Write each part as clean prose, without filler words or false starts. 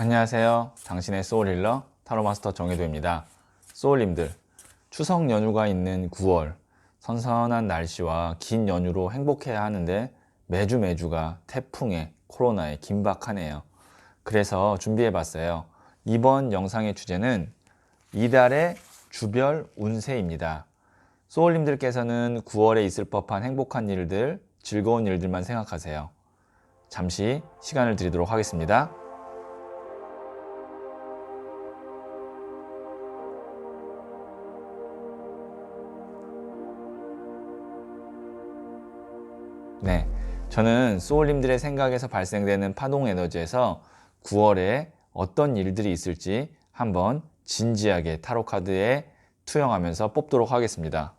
안녕하세요. 당신의 소울힐러 타로마스터 정혜도입니다. 소울님들, 추석 연휴가 있는 9월, 선선한 날씨와 긴 연휴로 행복해야 하는데 매주가 태풍에 코로나에 긴박하네요. 그래서 준비해봤어요. 이번 영상의 주제는 이달의 주별 운세입니다. 소울님들께서는 9월에 있을 법한 행복한 일들, 즐거운 일들만 생각하세요. 잠시 시간을 드리도록 하겠습니다. 네, 저는 소울님들의 생각에서 발생되는 파동 에너지에서 9월에 어떤 일들이 있을지 한번 진지하게 타로 카드에 투영하면서 뽑도록 하겠습니다.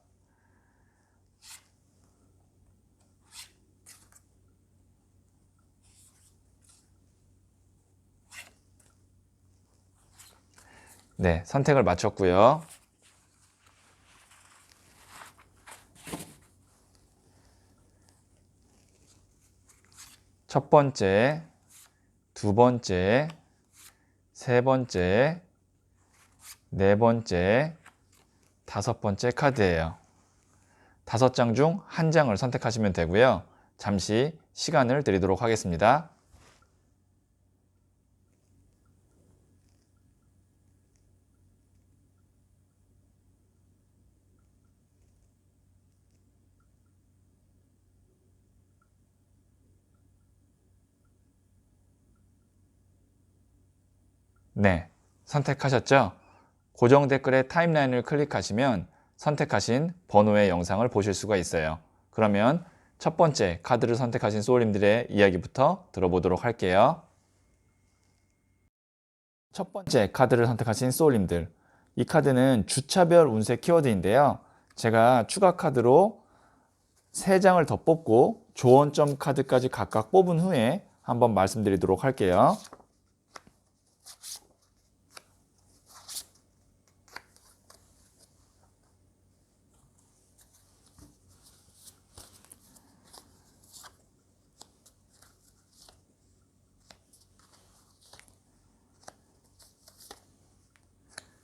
네, 선택을 마쳤고요. 첫 번째, 두 번째, 세 번째, 네 번째, 다섯 번째 카드예요. 5장 중 한 장을 선택하시면 되고요. 잠시 시간을 드리도록 하겠습니다. 네, 선택하셨죠? 고정 댓글의 타임라인을 클릭하시면 선택하신 번호의 영상을 보실 수가 있어요. 그러면 첫 번째 카드를 선택하신 소울님들의 이야기부터 들어보도록 할게요. 첫 번째 카드를 선택하신 소울님들, 이 카드는 주차별 운세 키워드인데요. 제가 추가 카드로 3장을 더 뽑고 조언점 카드까지 각각 뽑은 후에 한번 말씀드리도록 할게요.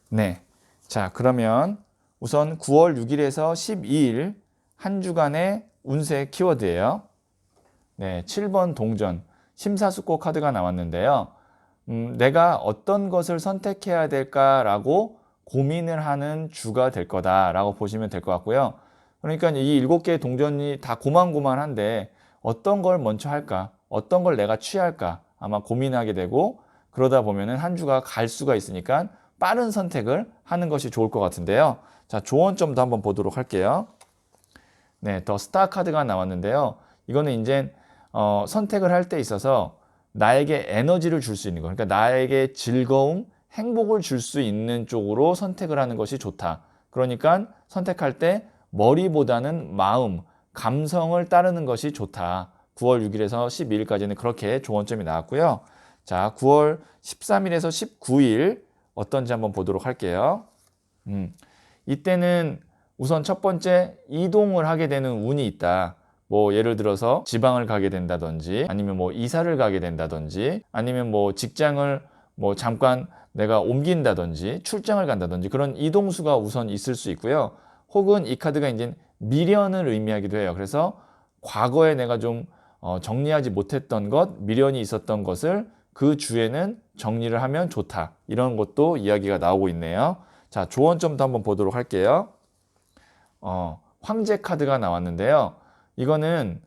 네. 자, 그러면 우선 9월 6일에서 12일 한 주간의 운세 키워드예요. 네, 7번 동전, 심사숙고 카드가 나왔는데요. 내가 어떤 것을 선택해야 될까라고 고민을 하는 주가 될 거다라고 보시면 될 것 같고요. 그러니까 이 7개의 동전이 다 고만고만한데 어떤 걸 먼저 할까? 어떤 걸 내가 취할까? 아마 고민하게 되고 그러다 보면은 한 주가 갈 수가 있으니까 빠른 선택을 하는 것이 좋을 것 같은데요. 자, 조언점도 한번 보도록 할게요. 네, 더 스타 카드가 나왔는데요. 이거는 이제 선택을 할 때 있어서 나에게 에너지를 줄 수 있는 거, 그러니까 나에게 즐거움, 행복을 줄 수 있는 쪽으로 선택을 하는 것이 좋다. 그러니까 선택할 때 머리보다는 마음, 감성을 따르는 것이 좋다. 9월 6일에서 12일까지는 그렇게 조언점이 나왔고요. 자, 9월 13일에서 19일 어떤지 한번 보도록 할게요. 이때는 우선 첫 번째 이동을 하게 되는 운이 있다. 뭐 예를 들어서 지방을 가게 된다든지 아니면 뭐 이사를 가게 된다든지 아니면 뭐 직장을 뭐 잠깐 내가 옮긴다든지 출장을 간다든지 그런 이동수가 우선 있을 수 있고요. 혹은 이 카드가 이제 미련을 의미하기도 해요. 그래서 과거에 내가 좀 정리하지 못했던 것, 미련이 있었던 것을 그 주에는 정리를 하면 좋다. 이런 것도 이야기가 나오고 있네요. 자, 조언점도 한번 보도록 할게요. 황제 카드가 나왔는데요. 이거는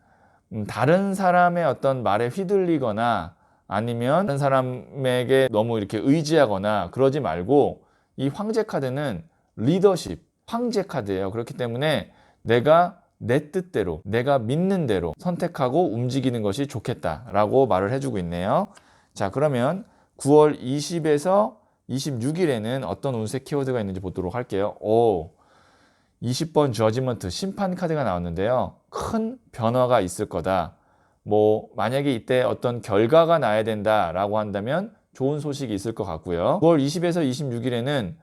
다른 사람의 어떤 말에 휘둘리거나 아니면 다른 사람에게 너무 이렇게 의지하거나 그러지 말고 이 황제 카드는 리더십, 황제 카드예요. 그렇기 때문에 내가 내 뜻대로, 내가 믿는 대로 선택하고 움직이는 것이 좋겠다라고 말을 해주고 있네요. 자, 그러면 9월 20에서 26일에는 어떤 운세 키워드가 있는지 보도록 할게요. 20번 저지먼트 심판 카드가 나왔는데요. 큰 변화가 있을 거다. 뭐 만약에 이때 어떤 결과가 나야 된다라고 한다면 좋은 소식이 있을 것 같고요. 9월 20에서 26일에는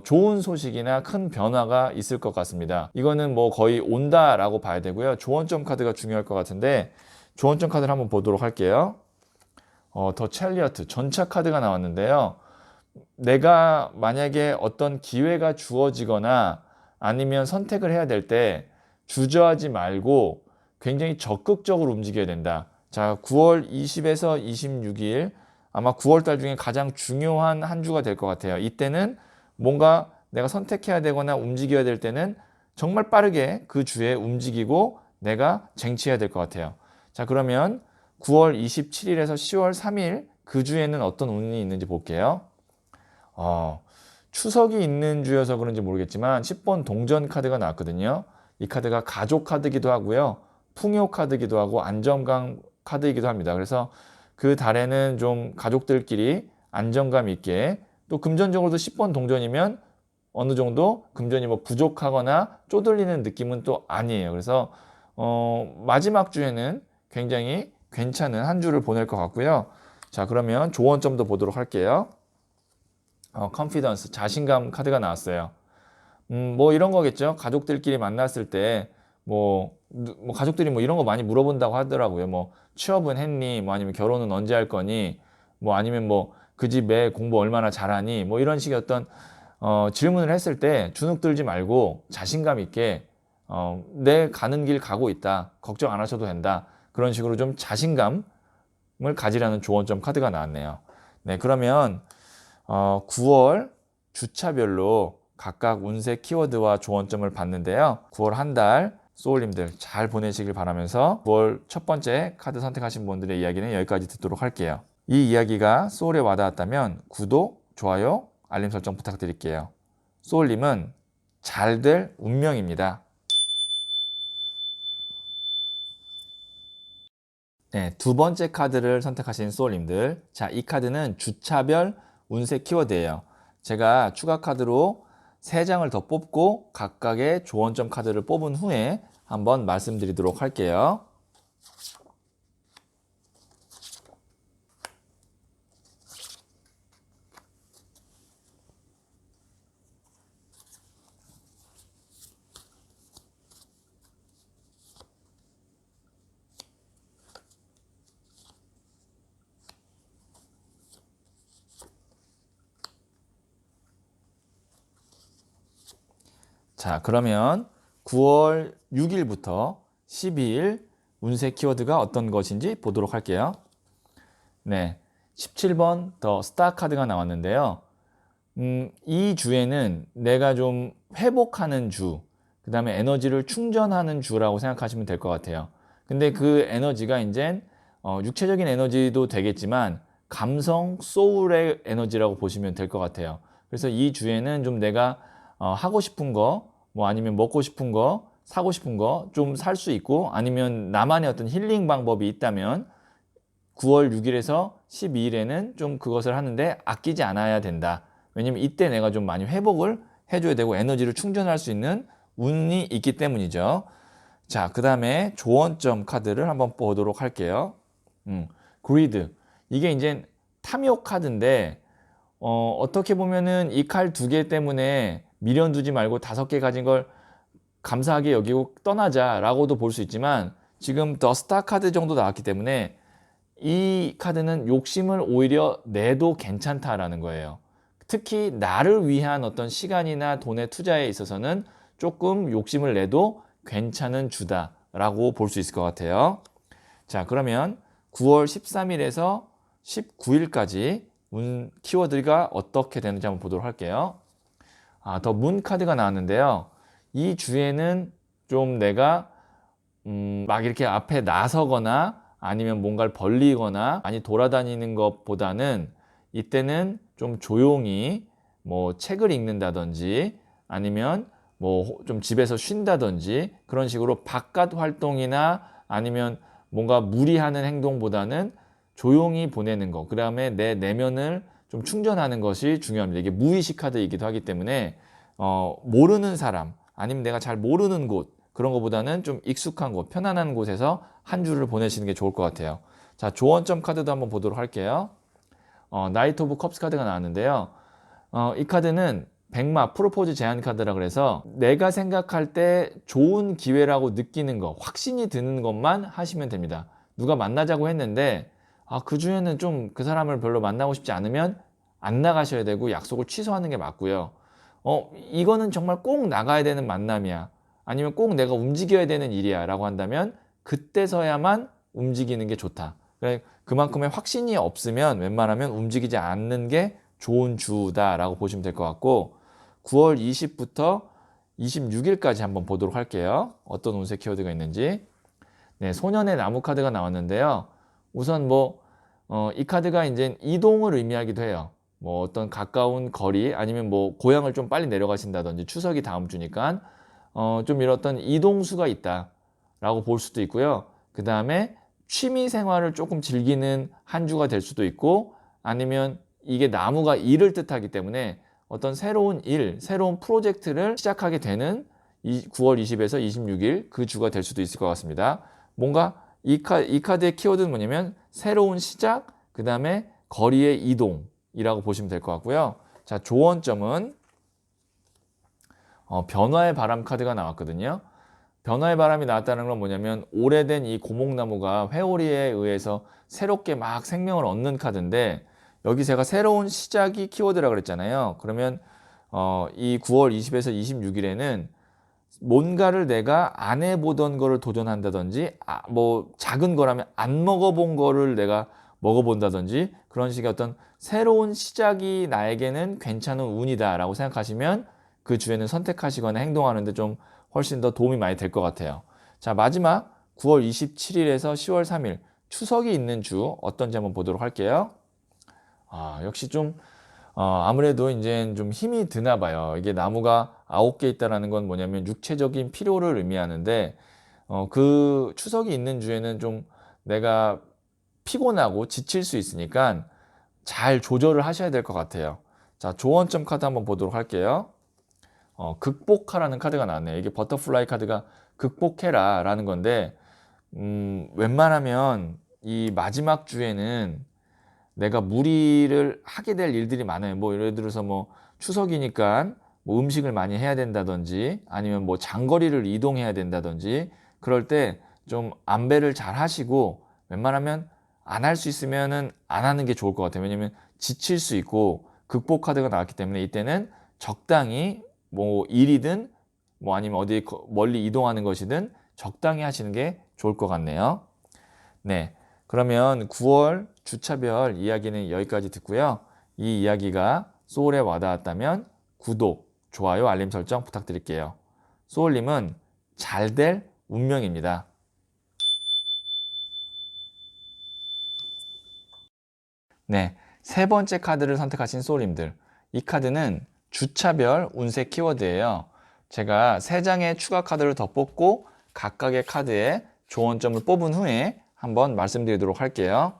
좋은 소식이나 큰 변화가 있을 것 같습니다. 이거는 뭐 거의 온다라고 봐야 되고요. 조언점 카드가 중요할 것 같은데 조언점 카드를 한번 보도록 할게요. 더 첼리어트, 전차 카드가 나왔는데요. 내가 만약에 어떤 기회가 주어지거나 아니면 선택을 해야 될 때 주저하지 말고 굉장히 적극적으로 움직여야 된다. 자, 9월 20에서 26일 아마 9월 달 중에 가장 중요한 한 주가 될 것 같아요. 이때는 뭔가 내가 선택해야 되거나 움직여야 될 때는 정말 빠르게 그 주에 움직이고 내가 쟁취해야 될 것 같아요. 자, 그러면 9월 27일에서 10월 3일 그 주에는 어떤 운이 있는지 볼게요. 추석이 있는 주여서 그런지 모르겠지만 10번 동전 카드가 나왔거든요. 이 카드가 가족 카드기도 하고요. 풍요 카드기도 하고 안정감 카드이기도 합니다. 그래서 그 달에는 좀 가족들끼리 안정감 있게, 또 금전적으로도 10번 동전이면 어느 정도 금전이 뭐 부족하거나 쪼들리는 느낌은 또 아니에요. 그래서 마지막 주에는 굉장히 괜찮은 한 주를 보낼 것 같고요. 자, 그러면 조언점도 보도록 할게요. 컨피던스, 자신감 카드가 나왔어요. 뭐 이런 거겠죠. 가족들끼리 만났을 때 뭐 가족들이 뭐 이런 거 많이 물어본다고 하더라고요. 뭐 취업은 했니? 뭐 아니면 결혼은 언제 할 거니? 뭐 아니면 뭐 그 집 애 공부 얼마나 잘하니? 뭐 이런 식의 어떤 질문을 했을 때 주눅 들지 말고 자신감 있게 내 가는 길 가고 있다. 걱정 안 하셔도 된다. 그런 식으로 좀 자신감을 가지라는 조언점 카드가 나왔네요. 네, 그러면 9월 주차별로 각각 운세 키워드와 조언점을 봤는데요. 9월 한 달 소울님들 잘 보내시길 바라면서 9월 첫 번째 카드 선택하신 분들의 이야기는 여기까지 듣도록 할게요. 이 이야기가 소울에 와닿았다면 구독, 좋아요, 알림 설정 부탁드릴게요. 소울님은 잘 될 운명입니다. 네, 두 번째 카드를 선택하신 소울님들. 자, 이 카드는 주차별 운세 키워드예요. 제가 추가 카드로 3장을 더 뽑고 각각의 조언점 카드를 뽑은 후에 한번 말씀드리도록 할게요. 자, 그러면 9월 6일부터 12일 운세 키워드가 어떤 것인지 보도록 할게요. 네, 17번 더 스타 카드가 나왔는데요. 이 주에는 내가 좀 회복하는 주, 그 다음에 에너지를 충전하는 주라고 생각하시면 될 것 같아요. 근데 그 에너지가 이제 육체적인 에너지도 되겠지만 감성, 소울의 에너지라고 보시면 될 것 같아요. 그래서 이 주에는 좀 내가 하고 싶은 거, 뭐 아니면 먹고 싶은 거, 사고 싶은 거 좀 살 수 있고, 아니면 나만의 어떤 힐링 방법이 있다면 9월 6일에서 12일에는 좀 그것을 하는데 아끼지 않아야 된다. 왜냐면 이때 내가 좀 많이 회복을 해줘야 되고 에너지를 충전할 수 있는 운이 있기 때문이죠. 자, 그 다음에 조언점 카드를 한번 보도록 할게요. 그리드. 이게 이제 탐욕 카드인데 어떻게 보면은 이 칼 2개 때문에 미련 두지 말고 5개 가진 걸 감사하게 여기고 떠나자라고도 볼 수 있지만, 지금 더 스타 카드 정도 나왔기 때문에 이 카드는 욕심을 오히려 내도 괜찮다라는 거예요. 특히 나를 위한 어떤 시간이나 돈의 투자에 있어서는 조금 욕심을 내도 괜찮은 주다라고 볼 수 있을 것 같아요. 자, 그러면 9월 13일에서 19일까지 운 키워드가 어떻게 되는지 한번 보도록 할게요. 더 문 카드가 나왔는데요. 이 주에는 좀 내가 막 이렇게 앞에 나서거나 아니면 뭔가를 벌리거나 많이 돌아다니는 것보다는 이때는 좀 조용히 뭐 책을 읽는다든지 아니면 뭐 좀 집에서 쉰다든지 그런 식으로 바깥 활동이나 아니면 뭔가 무리하는 행동보다는 조용히 보내는 거, 그 다음에 내 내면을 좀 충전하는 것이 중요합니다. 이게 무의식 카드이기도 하기 때문에 모르는 사람 아니면 내가 잘 모르는 곳, 그런 것보다는 좀 익숙한 곳, 편안한 곳에서 한 주를 보내시는 게 좋을 것 같아요. 자, 조언점 카드도 한번 보도록 할게요. 나이트 오브 컵스 카드가 나왔는데요. 이 카드는 백마 프로포즈 제안 카드라 그래서 내가 생각할 때 좋은 기회라고 느끼는 거, 확신이 드는 것만 하시면 됩니다. 누가 만나자고 했는데 그 주에는 좀 그 사람을 별로 만나고 싶지 않으면 안 나가셔야 되고 약속을 취소하는 게 맞고요. 이거는 정말 꼭 나가야 되는 만남이야. 아니면 꼭 내가 움직여야 되는 일이야 라고 한다면 그때서야만 움직이는 게 좋다. 그만큼의 확신이 없으면 웬만하면 움직이지 않는 게 좋은 주다라고 보시면 될 것 같고, 9월 20부터 26일까지 한번 보도록 할게요. 어떤 운세 키워드가 있는지. 네, 소년의 나무 카드가 나왔는데요. 우선 이 카드가 이제 이동을 의미하기도 해요. 어떤 가까운 거리 아니면 고향을 좀 빨리 내려가신다든지, 추석이 다음 주니까 좀 이런 어떤 이동수가 있다라고 볼 수도 있고요. 그 다음에 취미 생활을 조금 즐기는 한 주가 될 수도 있고, 아니면 이게 나무가 일을 뜻하기 때문에 어떤 새로운 일, 새로운 프로젝트를 시작하게 되는 9월 20에서 26일 그 주가 될 수도 있을 것 같습니다. 뭔가 이 카드의 키워드는 뭐냐면 새로운 시작, 그 다음에 거리의 이동이라고 보시면 될 것 같고요. 자, 조언점은 변화의 바람 카드가 나왔거든요. 변화의 바람이 나왔다는 건 뭐냐면 오래된 이 고목나무가 회오리에 의해서 새롭게 막 생명을 얻는 카드인데, 여기 제가 새로운 시작이 키워드라고 그랬잖아요. 그러면 이 9월 20에서 26일에는 뭔가를 내가 안 해보던 거를 도전한다든지, 작은 거라면 안 먹어본 거를 내가 먹어본다든지, 그런 식의 어떤 새로운 시작이 나에게는 괜찮은 운이다 라고 생각하시면 그 주에는 선택하시거나 행동하는데 좀 훨씬 더 도움이 많이 될 것 같아요. 자, 마지막 9월 27일에서 10월 3일 추석이 있는 주 어떤지 한번 보도록 할게요. 역시 좀 아무래도 이제 좀 힘이 드나 봐요. 이게 나무가 9개 있다라는 건 뭐냐면 육체적인 필요를 의미하는데, 그 추석이 있는 주에는 좀 내가 피곤하고 지칠 수 있으니까 잘 조절을 하셔야 될 것 같아요. 자, 조언점 카드 한번 보도록 할게요. 극복하라는 카드가 나왔네요. 이게 버터플라이 카드가 극복해라 라는 건데, 웬만하면 이 마지막 주에는 내가 무리를 하게 될 일들이 많아요. 예를 들어서 추석이니까 음식을 많이 해야 된다든지, 아니면 장거리를 이동해야 된다든지, 그럴 때 좀 안배를 잘 하시고 웬만하면 안 할 수 있으면은 안 하는 게 좋을 것 같아요. 왜냐면 지칠 수 있고, 극복 카드가 나왔기 때문에 이때는 적당히 일이든 아니면 어디 멀리 이동하는 것이든 적당히 하시는 게 좋을 것 같네요. 네. 그러면 9월 주차별 이야기는 여기까지 듣고요. 이 이야기가 소울에 와닿았다면 구독, 좋아요, 알림 설정 부탁드릴게요. 소울님은 잘 될 운명입니다. 네. 세 번째 카드를 선택하신 소울님들. 이 카드는 주차별 운세 키워드예요. 제가 3장의 추가 카드를 더 뽑고 각각의 카드에 조언점을 뽑은 후에 한번 말씀드리도록 할게요.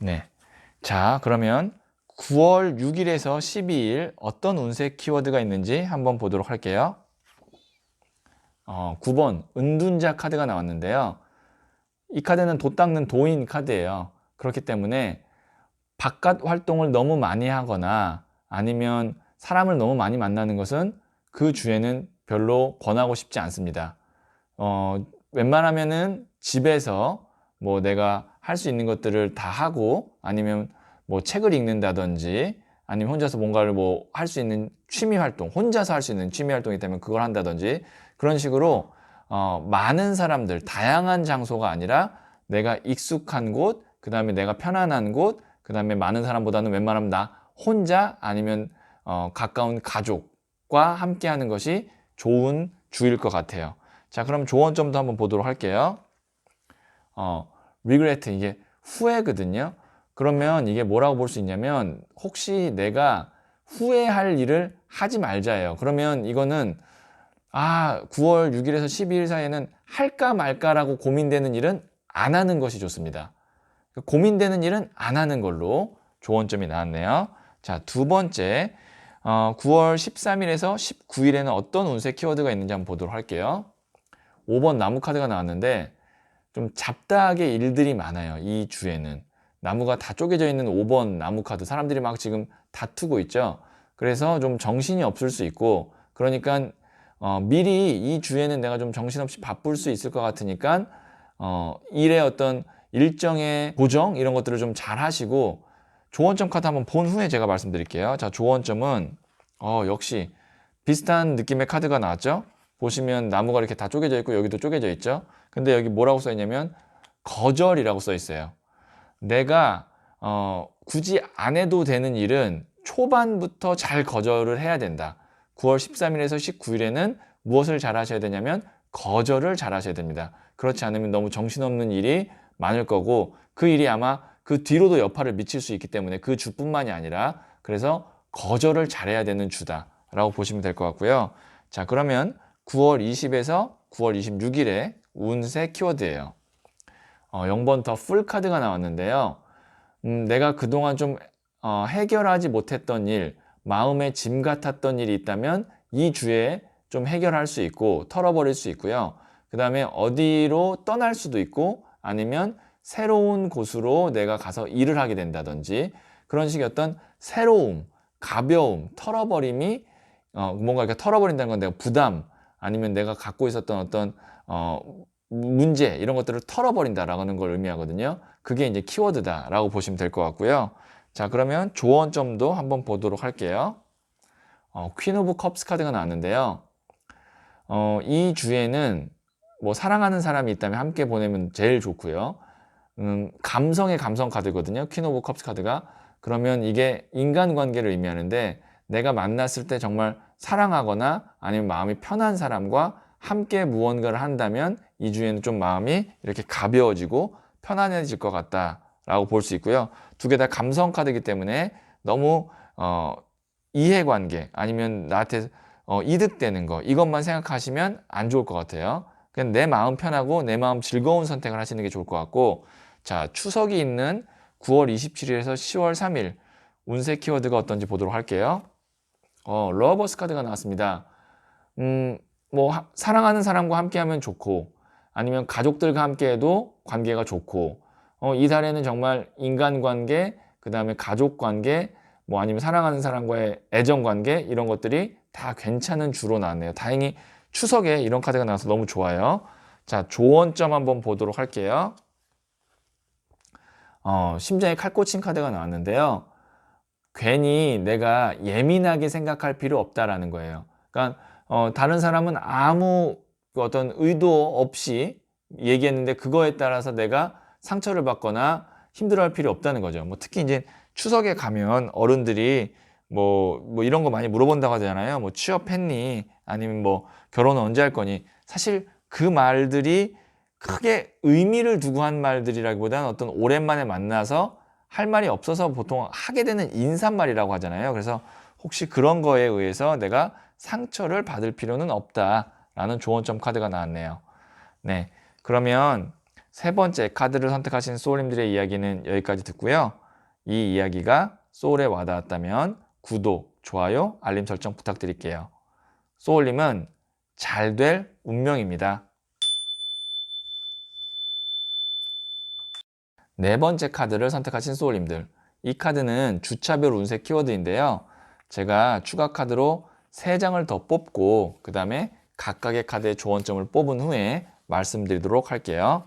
네. 자, 그러면 9월 6일에서 12일 어떤 운세 키워드가 있는지 한번 보도록 할게요. 9번 은둔자 카드가 나왔는데요. 이 카드는 돛 닦는 도인 카드예요. 그렇기 때문에 바깥 활동을 너무 많이 하거나 아니면 사람을 너무 많이 만나는 것은 그 주에는 별로 권하고 싶지 않습니다. 웬만하면은 집에서 내가 할 수 있는 것들을 다 하고, 아니면 책을 읽는다든지, 아니면 혼자서 뭔가를 할 수 있는 취미 활동, 혼자서 할 수 있는 취미 활동이 있다면 그걸 한다든지, 그런 식으로 많은 사람들, 다양한 장소가 아니라 내가 익숙한 곳, 그 다음에 내가 편안한 곳, 그 다음에 많은 사람보다는 웬만하면 나 혼자 아니면 가까운 가족과 함께 하는 것이 좋은 주일 것 같아요. 자, 그럼 조언점도 한번 보도록 할게요. regret, 이게 후회거든요. 그러면 이게 뭐라고 볼 수 있냐면, 혹시 내가 후회할 일을 하지 말자예요. 그러면 이거는 9월 6일에서 12일 사이에는 할까 말까라고 고민되는 일은 안 하는 것이 좋습니다. 고민되는 일은 안 하는 걸로 조언점이 나왔네요. 자, 두 번째, 9월 13일에서 19일에는 어떤 운세 키워드가 있는지 한번 보도록 할게요. 5번 나무 카드가 나왔는데 좀 잡다하게 일들이 많아요. 이 주에는. 나무가 다 쪼개져 있는 5번 나무 카드. 사람들이 막 지금 다투고 있죠. 그래서 좀 정신이 없을 수 있고, 그러니까 미리 이 주에는 내가 좀 정신없이 바쁠 수 있을 것 같으니까 일의 어떤 일정의 고정 이런 것들을 좀 잘 하시고, 조언점 카드 한번 본 후에 제가 말씀드릴게요. 자, 조언점은 역시 비슷한 느낌의 카드가 나왔죠. 보시면 나무가 이렇게 다 쪼개져 있고 여기도 쪼개져 있죠. 근데 여기 뭐라고 써 있냐면 거절이라고 써 있어요. 내가 굳이 안 해도 되는 일은 초반부터 잘 거절을 해야 된다. 9월 13일에서 19일에는 무엇을 잘 하셔야 되냐면 거절을 잘 하셔야 됩니다. 그렇지 않으면 너무 정신없는 일이 많을 거고, 그 일이 아마 그 뒤로도 여파를 미칠 수 있기 때문에 그 주뿐만이 아니라, 그래서 거절을 잘해야 되는 주다라고 보시면 될 것 같고요. 자, 그러면 9월 20에서 9월 26일에 운세 키워드예요. 0번 더 풀 카드가 나왔는데요. 내가 그동안 좀 해결하지 못했던 일, 마음의 짐 같았던 일이 있다면 이 주에 좀 해결할 수 있고 털어버릴 수 있고요. 그 다음에 어디로 떠날 수도 있고, 아니면 새로운 곳으로 내가 가서 일을 하게 된다든지, 그런 식의 어떤 새로움, 가벼움, 털어버림이 뭔가 이렇게 털어버린다는 건 내가 부담, 아니면 내가 갖고 있었던 어떤 문제 이런 것들을 털어버린다라는 걸 의미하거든요. 그게 이제 키워드다라고 보시면 될 것 같고요. 자, 그러면 조언점도 한번 보도록 할게요. 퀸 오브 컵스 카드가 나왔는데요. 이 주에는 뭐 사랑하는 사람이 있다면 함께 보내면 제일 좋고요. 감성의 감성 카드거든요. 퀸 오브 컵스 카드가. 그러면 이게 인간관계를 의미하는데, 내가 만났을 때 정말 사랑하거나 아니면 마음이 편한 사람과 함께 무언가를 한다면 이 주에는 좀 마음이 이렇게 가벼워지고 편안해질 것 같다라고 볼 수 있고요. 두 개 다 감성 카드이기 때문에 너무 이해관계 아니면 나한테 이득되는 거 이것만 생각하시면 안 좋을 것 같아요. 그냥 내 마음 편하고 내 마음 즐거운 선택을 하시는 게 좋을 것 같고, 자, 추석이 있는 9월 27일에서 10월 3일 운세 키워드가 어떤지 보도록 할게요. 러버스 카드가 나왔습니다. 뭐 사랑하는 사람과 함께하면 좋고, 아니면 가족들과 함께해도 관계가 좋고, 이 달에는 정말 인간관계, 그 다음에 가족관계, 뭐 아니면 사랑하는 사람과의 애정관계 이런 것들이 다 괜찮은 주로 나왔네요. 다행히 추석에 이런 카드가 나와서 너무 좋아요. 자, 조언점 한번 보도록 할게요. 심장에 칼 꽂힌 카드가 나왔는데요. 괜히 내가 예민하게 생각할 필요 없다라는 거예요. 그러니까 다른 사람은 아무 어떤 의도 없이 얘기했는데 그거에 따라서 내가 상처를 받거나 힘들어할 필요 없다는 거죠. 뭐 특히 이제 추석에 가면 어른들이 뭐 이런 거 많이 물어본다고 하잖아요. 뭐 취업했니? 아니면 뭐 결혼은 언제 할 거니? 사실 그 말들이 크게 의미를 두고 한 말들이라기보다는 어떤 오랜만에 만나서 할 말이 없어서 보통 하게 되는 인사말이라고 하잖아요. 그래서 혹시 그런 거에 의해서 내가 상처를 받을 필요는 없다라는 조언점 카드가 나왔네요. 네, 그러면 세 번째 카드를 선택하신 소울님들의 이야기는 여기까지 듣고요. 이 이야기가 소울에 와닿았다면 구독, 좋아요, 알림 설정 부탁드릴게요. 소울님은 잘 될 운명입니다. 네 번째 카드를 선택하신 소울님들, 이 카드는 주차별 운세 키워드인데요. 제가 추가 카드로 3장을 더 뽑고 그 다음에 각각의 카드의 조언점을 뽑은 후에 말씀드리도록 할게요.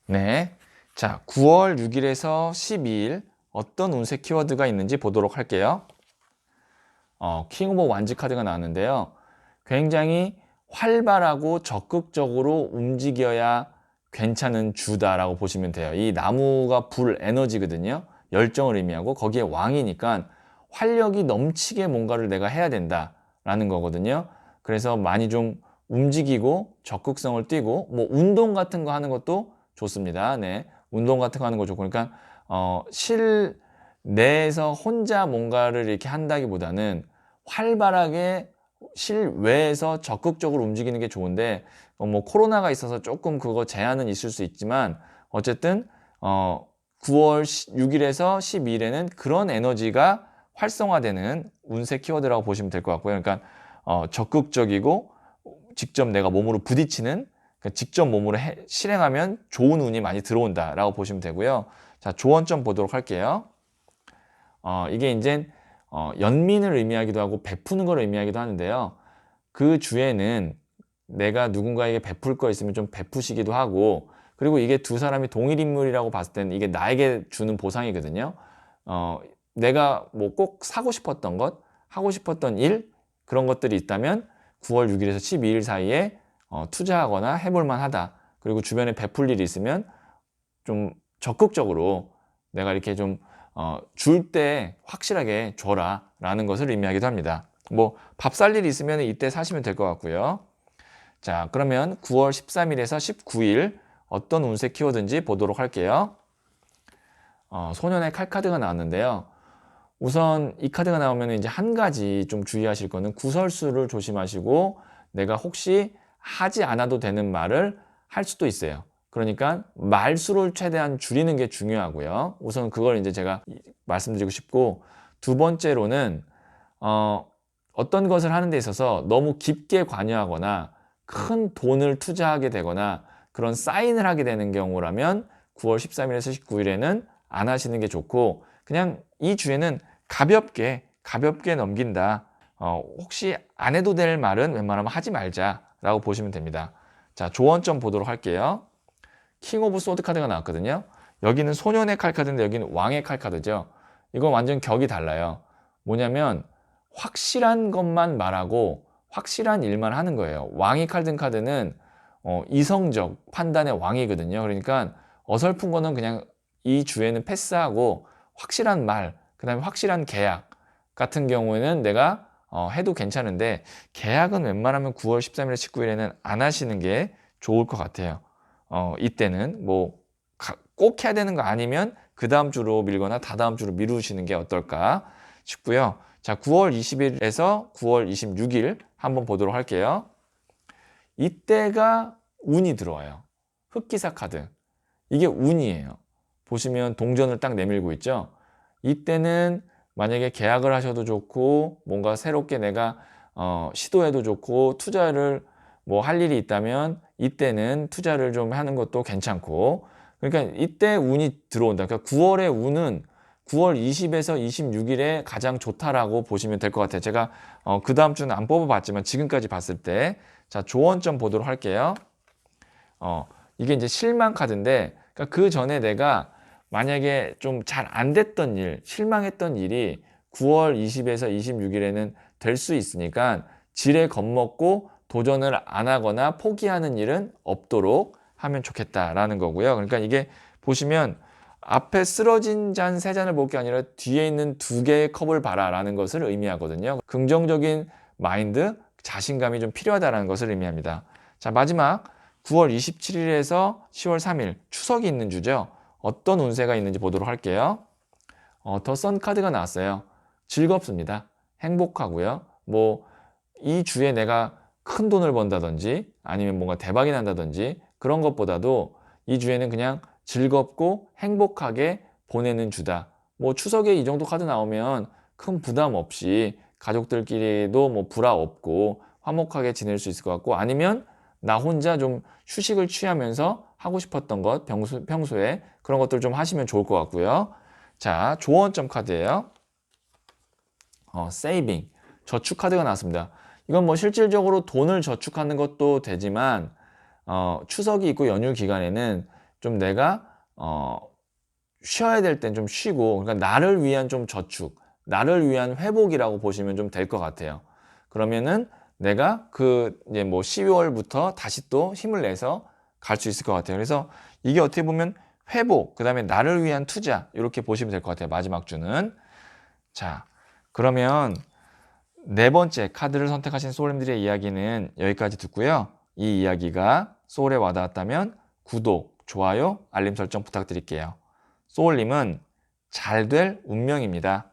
네, 자, 9월 6일에서 12일 어떤 운세 키워드가 있는지 보도록 할게요. 킹 오브 완즈 카드가 나왔는데요. 굉장히 활발하고 적극적으로 움직여야 괜찮은 주다라고 보시면 돼요. 이 나무가 불 에너지거든요. 열정을 의미하고 거기에 왕이니까 활력이 넘치게 뭔가를 내가 해야 된다라는 거거든요. 그래서 많이 좀 움직이고 적극성을 띠고 뭐 운동 같은 거 하는 것도 좋습니다. 네. 운동 같은 거 하는 거 좋고 그러니까 실내에서 혼자 뭔가를 이렇게 한다기보다는 활발하게 실외에서 적극적으로 움직이는 게 좋은데 뭐 코로나가 있어서 조금 그거 제한은 있을 수 있지만 어쨌든 9월 6일에서 12일에는 그런 에너지가 활성화되는 운세 키워드라고 보시면 될 것 같고요. 그러니까 적극적이고 직접 내가 몸으로 부딪히는 그러니까 직접 몸으로 실행하면 좋은 운이 많이 들어온다라고 보시면 되고요. 자, 조언점 보도록 할게요. 이게 이제 연민을 의미하기도 하고 베푸는 걸 의미하기도 하는데요. 그 주에는 내가 누군가에게 베풀 거 있으면 좀 베푸시기도 하고 그리고 이게 두 사람이 동일 인물이라고 봤을 때는 이게 나에게 주는 보상이거든요. 내가 뭐 꼭 사고 싶었던 것, 하고 싶었던 일 그런 것들이 있다면 9월 6일에서 12일 사이에 투자하거나 해볼 만하다. 그리고 주변에 베풀 일이 있으면 좀 적극적으로 내가 이렇게 좀 줄 때 확실하게 줘라 라는 것을 의미하기도 합니다. 뭐 밥 살 일이 있으면 이때 사시면 될 것 같고요. 자, 그러면 9월 13일에서 19일 어떤 운세 키워드인지 보도록 할게요. 소년의 칼카드가 나왔는데요. 우선 이 카드가 나오면 이제 한 가지 좀 주의하실 거는 구설수를 조심하시고 내가 혹시 하지 않아도 되는 말을 할 수도 있어요. 그러니까 말수를 최대한 줄이는 게 중요하고요. 우선 그걸 이제 제가 말씀드리고 싶고 두 번째로는 어떤 것을 하는 데 있어서 너무 깊게 관여하거나 큰 돈을 투자하게 되거나 그런 사인을 하게 되는 경우라면 9월 13일에서 19일에는 안 하시는 게 좋고 그냥 이 주에는 가볍게 넘긴다. 혹시 안 해도 될 말은 웬만하면 하지 말자라고 보시면 됩니다. 자, 조언점 보도록 할게요. 킹 오브 소드 카드가 나왔거든요. 여기는 소년의 칼 카드인데 여기는 왕의 칼 카드죠. 이건 완전 격이 달라요. 뭐냐면 확실한 것만 말하고 확실한 일만 하는 거예요. 왕이 칼 든 카드는 이성적 판단의 왕이거든요. 그러니까 어설픈 거는 그냥 이 주에는 패스하고 확실한 말, 그 다음에 확실한 계약 같은 경우에는 내가 해도 괜찮은데 계약은 웬만하면 9월 13일, 19일에는 안 하시는 게 좋을 것 같아요. 이때는 뭐 꼭 해야 되는 거 아니면 그 다음 주로 밀거나 다다음 주로 미루시는 게 어떨까 싶고요. 자, 9월 20일에서 9월 26일 한번 보도록 할게요. 이때가 운이 들어와요. 흑기사 카드. 이게 운이에요. 보시면 동전을 딱 내밀고 있죠. 이때는 만약에 계약을 하셔도 좋고 뭔가 새롭게 내가 시도해도 좋고 투자를 뭐 할 일이 있다면 이때는 투자를 좀 하는 것도 괜찮고 그러니까 이때 운이 들어온다. 그러니까 9월의 운은 9월 20에서 26일에 가장 좋다라고 보시면 될 것 같아요. 제가 그 다음 주는 안 뽑아봤지만 지금까지 봤을 때 자, 조언점 보도록 할게요. 이게 이제 실망 카드인데 그러니까 그 전에 내가 만약에 좀 잘 안 됐던 일, 실망했던 일이 9월 20에서 26일에는 될 수 있으니까 지레 겁먹고 도전을 안 하거나 포기하는 일은 없도록 하면 좋겠다라는 거고요. 그러니까 이게 보시면 앞에 쓰러진 잔 세 잔을 볼 게 아니라 뒤에 있는 두 개의 컵을 봐라라는 것을 의미하거든요. 긍정적인 마인드, 자신감이 좀 필요하다는 것을 의미합니다. 자, 마지막 9월 27일에서 10월 3일 추석이 있는 주죠. 어떤 운세가 있는지 보도록 할게요. 더 선 카드가 나왔어요. 즐겁습니다. 행복하고요. 뭐 이 주에 내가 큰 돈을 번다든지 아니면 뭔가 대박이 난다든지 그런 것보다도 이 주에는 그냥 즐겁고 행복하게 보내는 주다. 뭐 추석에 이 정도 카드 나오면 큰 부담 없이 가족들끼리도 뭐 불화 없고 화목하게 지낼 수 있을 것 같고 아니면 나 혼자 좀 휴식을 취하면서 하고 싶었던 것 평소에 그런 것들 좀 하시면 좋을 것 같고요. 자, 조언점 카드예요. 세이빙, 저축 카드가 나왔습니다. 이건 뭐 실질적으로 돈을 저축하는 것도 되지만 추석이 있고 연휴 기간에는 좀 내가 쉬어야 될 땐 좀 쉬고 그러니까 나를 위한 좀 저축, 나를 위한 회복이라고 보시면 좀 될 것 같아요. 그러면은 내가 그 이제 뭐 12월부터 다시 또 힘을 내서 갈 수 있을 것 같아요. 그래서 이게 어떻게 보면 회복, 그 다음에 나를 위한 투자 이렇게 보시면 될 것 같아요. 마지막 주는. 자, 그러면 네 번째 카드를 선택하신 소울님들의 이야기는 여기까지 듣고요. 이 이야기가 소울에 와닿았다면 구독, 좋아요, 알림 설정 부탁드릴게요. 소울님은 잘 될 운명입니다.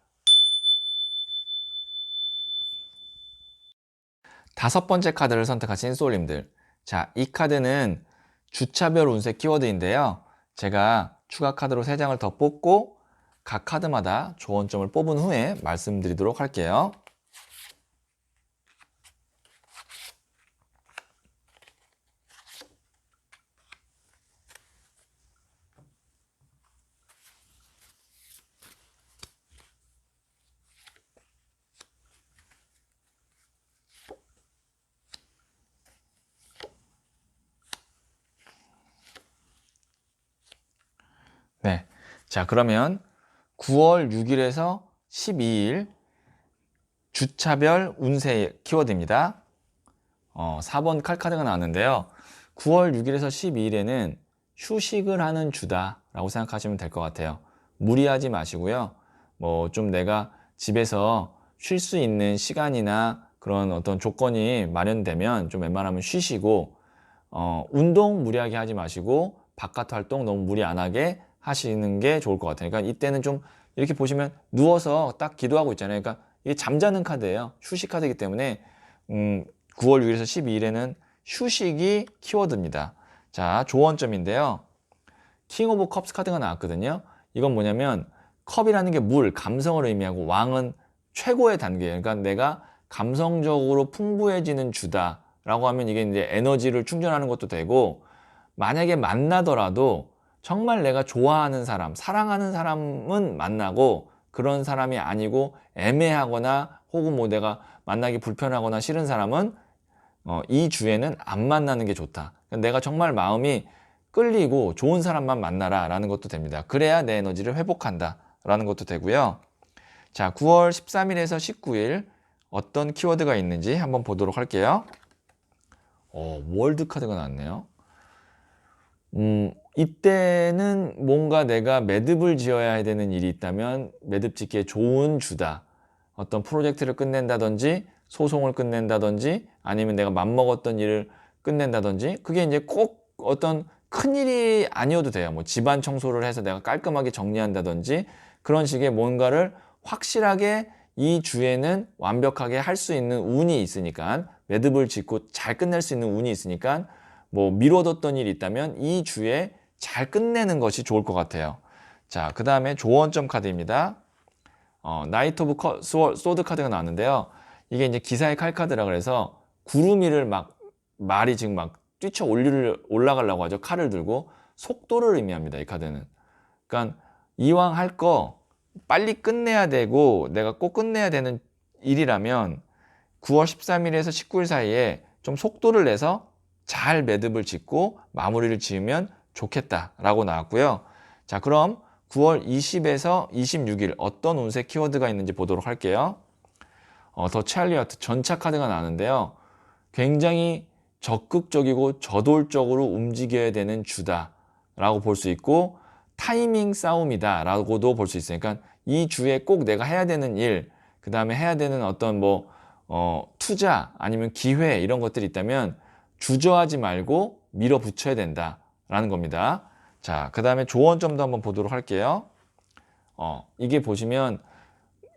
다섯 번째 카드를 선택하신 소울님들. 자, 이 카드는 주차별 운세 키워드인데요. 제가 추가 카드로 3장을 더 뽑고 각 카드마다 조언점을 뽑은 후에 말씀드리도록 할게요. 네. 자, 그러면 9월 6일에서 12일 주차별 운세 키워드입니다. 4번 칼카드가 나왔는데요. 9월 6일에서 12일에는 휴식을 하는 주다 라고 생각하시면 될 것 같아요. 무리하지 마시고요. 뭐 좀 내가 집에서 쉴 수 있는 시간이나 그런 어떤 조건이 마련되면 좀 웬만하면 쉬시고, 운동 무리하게 하지 마시고 바깥 활동 너무 무리 안 하게 하시는 게 좋을 것 같아요. 그러니까 이때는 좀 이렇게 보시면 누워서 딱 기도하고 있잖아요. 그러니까 이게 잠자는 카드예요. 휴식 카드이기 때문에 9월 6일에서 12일에는 휴식이 키워드입니다. 자, 조언점인데요. 킹 오브 컵스 카드가 나왔거든요. 이건 뭐냐면 컵이라는 게 물, 감성을 의미하고 왕은 최고의 단계예요. 그러니까 내가 감성적으로 풍부해지는 주다라고 하면 이게 이제 에너지를 충전하는 것도 되고, 만약에 만나더라도 정말 내가 좋아하는 사람, 사랑하는 사람은 만나고 그런 사람이 아니고 애매하거나 혹은 뭐 내가 만나기 불편하거나 싫은 사람은 이 주에는 안 만나는 게 좋다. 내가 정말 마음이 끌리고 좋은 사람만 만나라 라는 것도 됩니다. 그래야 내 에너지를 회복한다 라는 것도 되고요. 자, 9월 13일에서 19일 어떤 키워드가 있는지 한번 보도록 할게요. 월드 카드가 나왔네요. 이때는 뭔가 내가 매듭을 지어야 되는 일이 있다면 매듭 짓기에 좋은 주다. 어떤 프로젝트를 끝낸다든지 소송을 끝낸다든지 아니면 내가 맘먹었던 일을 끝낸다든지, 그게 이제 꼭 어떤 큰 일이 아니어도 돼요. 뭐 집안 청소를 해서 내가 깔끔하게 정리한다든지 그런 식의 뭔가를 확실하게 이 주에는 완벽하게 할 수 있는 운이 있으니까, 매듭을 짓고 잘 끝낼 수 있는 운이 있으니까 뭐 미뤄뒀던 일이 있다면 이 주에 잘 끝내는 것이 좋을 것 같아요. 자, 그 다음에 조언점 카드입니다. 나이트 오브 소드 카드가 나왔는데요. 이게 이제 기사의 칼 카드라 그래서 구름 위를 막 말이 지금 막 뛰쳐 올라가려고 하죠. 칼을 들고 속도를 의미합니다. 이 카드는. 그러니까 이왕 할 거 빨리 끝내야 되고 내가 꼭 끝내야 되는 일이라면 9월 13일에서 19일 사이에 좀 속도를 내서 잘 매듭을 짓고 마무리를 지으면 좋겠다라고 나왔고요. 자, 그럼 9월 20에서 26일 어떤 운세 키워드가 있는지 보도록 할게요. 더 찰리어트 전차 카드가 나왔는데요. 굉장히 적극적이고 저돌적으로 움직여야 되는 주다라고 볼 수 있고, 타이밍 싸움이다라고도 볼 수 있어요. 그러니까 이 주에 꼭 내가 해야 되는 일, 그 다음에 해야 되는 어떤 뭐 투자 아니면 기회 이런 것들이 있다면 주저하지 말고 밀어붙여야 된다라는 겁니다. 자, 그 다음에 조언점도 한번 보도록 할게요. 이게 보시면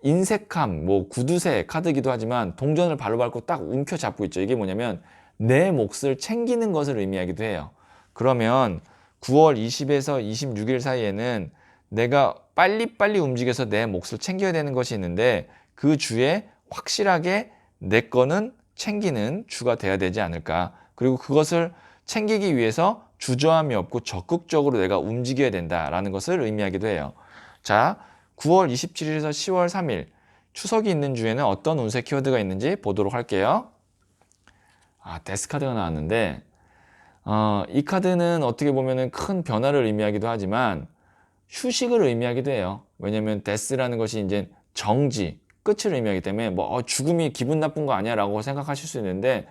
인색함, 뭐 구두쇠 카드이기도 하지만 동전을 발로 밟고 딱 움켜잡고 있죠. 이게 뭐냐면 내 몫을 챙기는 것을 의미하기도 해요. 그러면 9월 20에서 26일 사이에는 내가 빨리빨리 움직여서 내 몫을 챙겨야 되는 것이 있는데 그 주에 확실하게 내 거는 챙기는 주가 돼야 되지 않을까. 그리고 그것을 챙기기 위해서 주저함이 없고 적극적으로 내가 움직여야 된다라는 것을 의미하기도 해요. 자, 9월 27일에서 10월 3일 추석이 있는 주에는 어떤 운세 키워드가 있는지 보도록 할게요. 데스 카드가 나왔는데 이 카드는 어떻게 보면 큰 변화를 의미하기도 하지만 휴식을 의미하기도 해요. 왜냐하면 데스라는 것이 이제 정지, 끝을 의미하기 때문에 뭐 죽음이 기분 나쁜 거 아니야 라고 생각하실 수 있는데,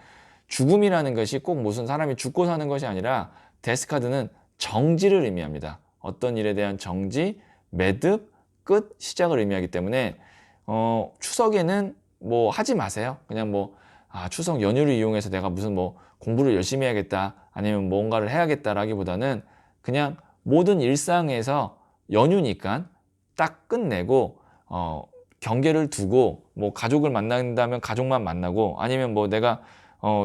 죽음이라는 것이 꼭 무슨 사람이 죽고 사는 것이 아니라 데스 카드는 정지를 의미합니다. 어떤 일에 대한 정지, 매듭, 끝, 시작을 의미하기 때문에 추석에는 뭐 하지 마세요. 그냥 뭐 추석 연휴를 이용해서 내가 무슨 뭐 공부를 열심히 해야겠다 아니면 뭔가를 해야겠다라기보다는 그냥 모든 일상에서 연휴니까 딱 끝내고 경계를 두고 뭐 가족을 만난다면 가족만 만나고 아니면 뭐 내가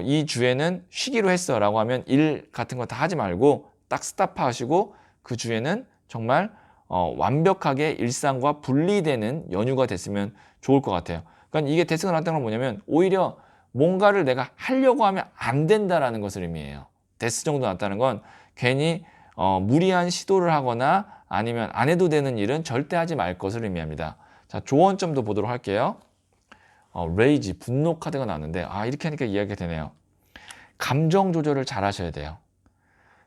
이 주에는 쉬기로 했어 라고 하면 일 같은 거 다 하지 말고 딱 스탑하시고 그 주에는 정말 완벽하게 일상과 분리되는 연휴가 됐으면 좋을 것 같아요. 그러니까 이게 데스가 나타나는 건 뭐냐면 오히려 뭔가를 내가 하려고 하면 안 된다라는 것을 의미해요. 데스 정도 나타나는 건 괜히 무리한 시도를 하거나 아니면 안 해도 되는 일은 절대 하지 말 것을 의미합니다. 자, 조언점도 보도록 할게요. 레이지, 분노 카드가 나왔는데 이렇게 하니까 이해가 되네요. 감정 조절을 잘 하셔야 돼요.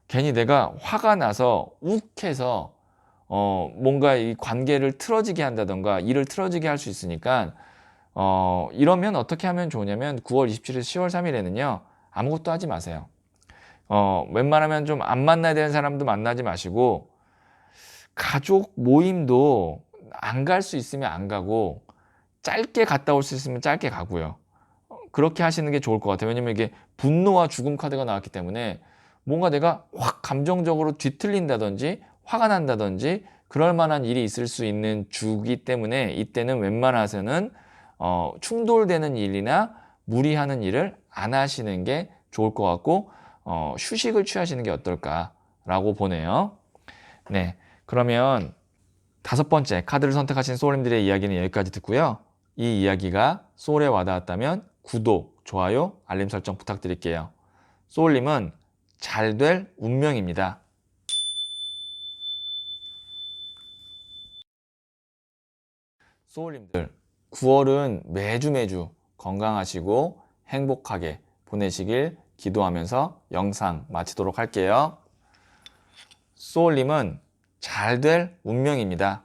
괜히 내가 화가 나서 욱해서 뭔가 이 관계를 틀어지게 한다던가 일을 틀어지게 할 수 있으니까 이러면 어떻게 하면 좋으냐면 9월 27일 10월 3일에는요 아무것도 하지 마세요. 웬만하면 좀 안 만나야 되는 사람도 만나지 마시고 가족 모임도 안 갈 수 있으면 안 가고 짧게 갔다 올 수 있으면 짧게 가고요. 그렇게 하시는 게 좋을 것 같아요. 왜냐면 이게 분노와 죽음 카드가 나왔기 때문에 뭔가 내가 확 감정적으로 뒤틀린다든지 화가 난다든지 그럴 만한 일이 있을 수 있는 주기 때문에 이때는 웬만해서는 충돌되는 일이나 무리하는 일을 안 하시는 게 좋을 것 같고 휴식을 취하시는 게 어떨까라고 보네요. 네, 그러면 5번째 카드를 선택하신 소울님들의 이야기는 여기까지 듣고요. 이 이야기가 소울에 와닿았다면 구독, 좋아요, 알림 설정 부탁드릴게요. 소울님은 잘 될 운명입니다. 소울님들, 9월은 매주 건강하시고 행복하게 보내시길 기도하면서 영상 마치도록 할게요. 소울님은 잘 될 운명입니다.